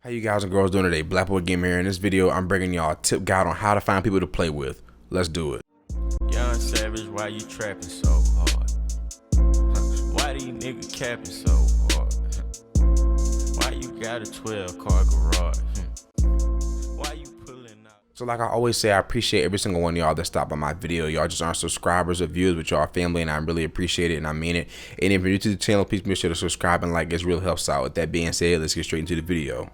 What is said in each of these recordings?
How you guys and girls doing today? Black Boy Gamer here. In this video, I'm bringing y'all a tip guide on how to find people to play with. Let's do it. Young Savage, why you trapping so hard? Why these niggas capping so hard? Why you got a 12-car garage? Why you pulling out? So like I always say, I appreciate every single one of y'all that stopped by my video. Y'all just aren't subscribers or viewers, but y'all family, and I really appreciate it, and I mean it. And if you're new to the channel, please make sure to subscribe and like. It really helps out. With that being said, let's get straight into the video.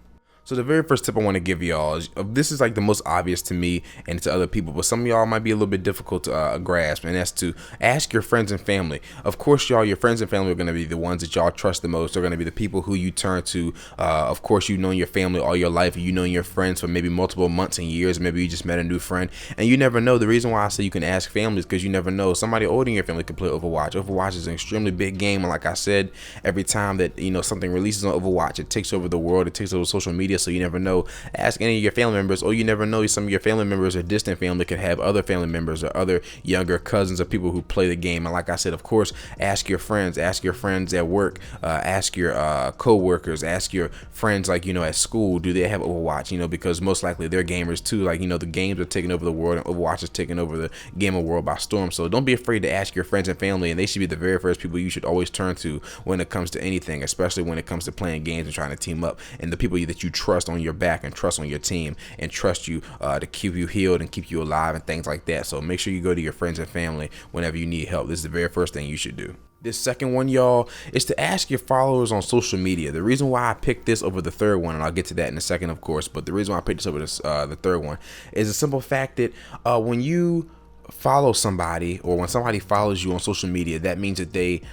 So the very first tip I want to give y'all is, this is like the most obvious to me and to other people, but some of y'all might be a little bit difficult to grasp, and that's to ask your friends and family. Of course, y'all, your friends and family are going to be the ones that y'all trust the most. They're going to be the people who you turn to. Of course, you've known your family all your life, and you know your friends for maybe multiple months and years. Maybe you just met a new friend, and you never know. The reason why I say you can ask family is because you never know. Somebody older in your family can play Overwatch. Overwatch is an extremely big game, and like I said, every time that something releases on Overwatch, it takes over the world. It takes over social media, so you never know. Ask any of your family members, or you never know, some of your family members or distant family could have other family members or other younger cousins or people who play the game. And like I said, of course, ask your friends at work, ask your co-workers, ask your friends at school, do they have Overwatch? Because most likely they're gamers too. The games are taking over the world, and Overwatch is taking over the gamer world by storm. So don't be afraid to ask your friends and family, and they should be the very first people you should always turn to when it comes to anything, especially when it comes to playing games and trying to team up, and the people that you trust on your back and trust on your team and trust you to keep you healed and keep you alive and things like that. So make sure you go to your friends and family whenever you need help. This is the very first thing you should do. This second one, y'all, is to ask your followers on social media. The reason why I picked this over the third one, and I'll get to that in a second, of course, but the reason why I picked this over the third one is a simple fact that when you follow somebody, or when somebody follows you on social media, that means that they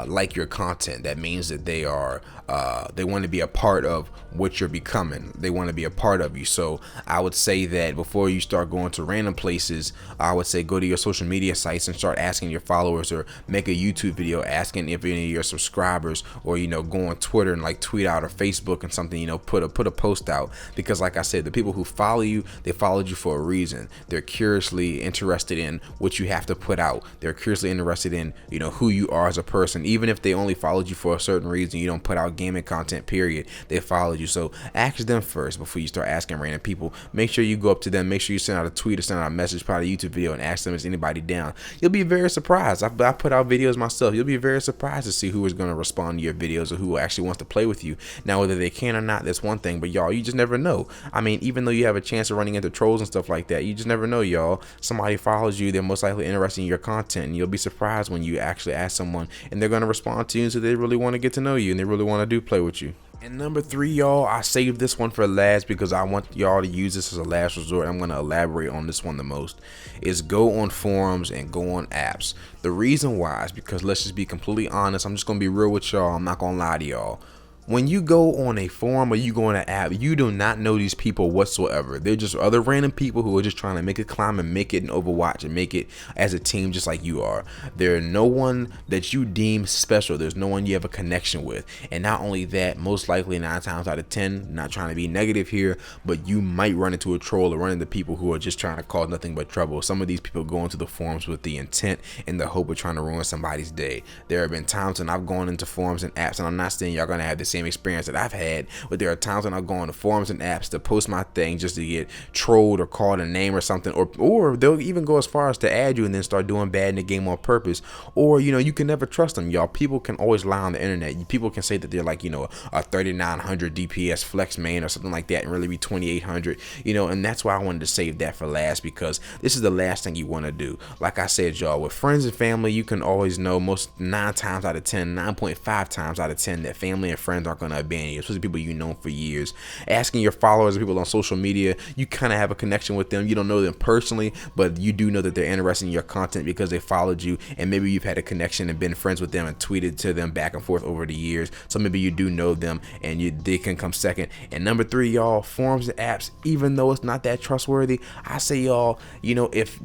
like your content. That means that they want to be a part of what you're becoming. They want to be a part of you. So I would say that before you start going to random places, I would say go to your social media sites and start asking your followers, or make a YouTube video asking if any of your subscribers, or go on Twitter and tweet out, or Facebook and something, put a post out. Because like I said, the people who follow you, they followed you for a reason. They're curiously interested in what you have to put out. They're curiously interested in who you are as a person. Even if they only followed you for a certain reason, you don't put out gaming content, period, they followed you. So ask them first before you start asking random people. Make sure you go up to them. Make sure you send out a tweet or send out a message, probably a YouTube video, and ask them, is anybody down? You'll be very surprised. I put out videos myself. You'll be very surprised to see who is going to respond to your videos, or who actually wants to play with you. Now, whether they can or not, that's one thing, but y'all, you just never know. I mean, even though you have a chance of running into trolls and stuff like that, you just never know, y'all. Somebody follows you, they're most likely interested in your content, and you'll be surprised when you actually ask someone and they're going to respond to you, so they really want to get to know you and they really want to play with you. And number three, y'all, I saved this one for last because I want y'all to use this as a last resort. I'm going to elaborate on this one the most, is go on forums and go on apps. The reason why is because, let's just be completely honest, I'm just going to be real with y'all. I'm not going to lie to y'all. When you go on a forum or you go on an app, you do not know these people whatsoever. They're just other random people who are just trying to make a climb and make it in Overwatch and make it as a team just like you are. They're no one that you deem special. There's no one you have a connection with. And not only that, most likely 9 times out of 10, not trying to be negative here, but you might run into a troll or run into people who are just trying to cause nothing but trouble. Some of these people go into the forums with the intent and the hope of trying to ruin somebody's day. There have been times when I've gone into forums and apps, and I'm not saying y'all gonna have this same experience that I've had, but there are times when I'll go on the forums and apps to post my thing just to get trolled or called a name or something, or they'll even go as far as to add you and then start doing bad in the game on purpose. Or you can never trust them, y'all. People can always lie on the internet. People can say that they're like a 3900 DPS flex main or something like that and really be 2800, and that's why I wanted to save that for last, because this is the last thing you want to do. Like I said, y'all, with friends and family, you can always know most 9 times out of 10, 9.5 times out of 10, that family and friends aren't going to abandon you, especially people you know for years. Asking your followers, people on social media, you kind of have a connection with them. You don't know them personally, but you do know that they're interested in your content because they followed you, and maybe you've had a connection and been friends with them and tweeted to them back and forth over the years. So maybe you do know them, and they can come second. And number three, y'all, forums and apps, even though it's not that trustworthy, I say, y'all, if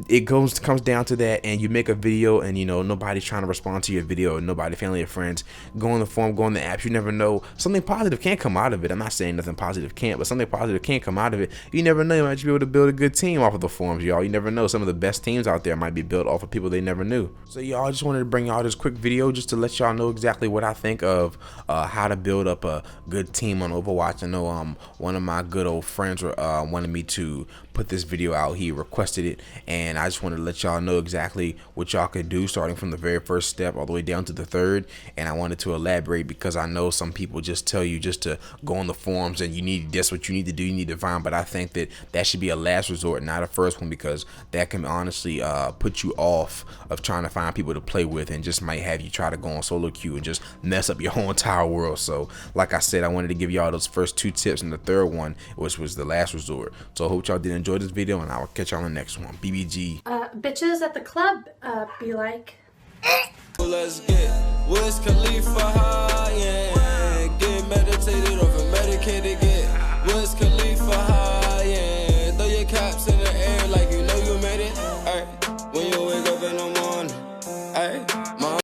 it comes down to that, and you make a video and you know nobody's trying to respond to your video, nobody, family or friends, go on the forum, go on the apps, you never know, something positive can come out of it. I'm not saying nothing positive can't, but something positive can come out of it. You never know, you might be able to build a good team off of the forums, y'all. You never know, some of the best teams out there might be built off of people they never knew. So y'all, I just wanted to bring y'all this quick video just to let y'all know exactly what I think of how to build up a good team on Overwatch. I know one of my good old friends wanted me to put this video out. He requested it, and I just wanted to let y'all know exactly what y'all could do, starting from the very first step all the way down to the third. And I wanted to elaborate because I know some people just tell you just to go on the forums and you need this, what you need to do, you need to find. But I think that should be a last resort, not a first one, because that can honestly put you off of trying to find people to play with, and just might have you try to go on solo queue and just mess up your whole entire world. So like I said, I wanted to give y'all those first 2 tips, and the third one, which was the last resort. So I hope y'all did enjoy this video, and I will catch y'all on the next one. BBG. Bitches at the club be like, let's get Wiz Khalifa high, yeah. Get meditated over medicated,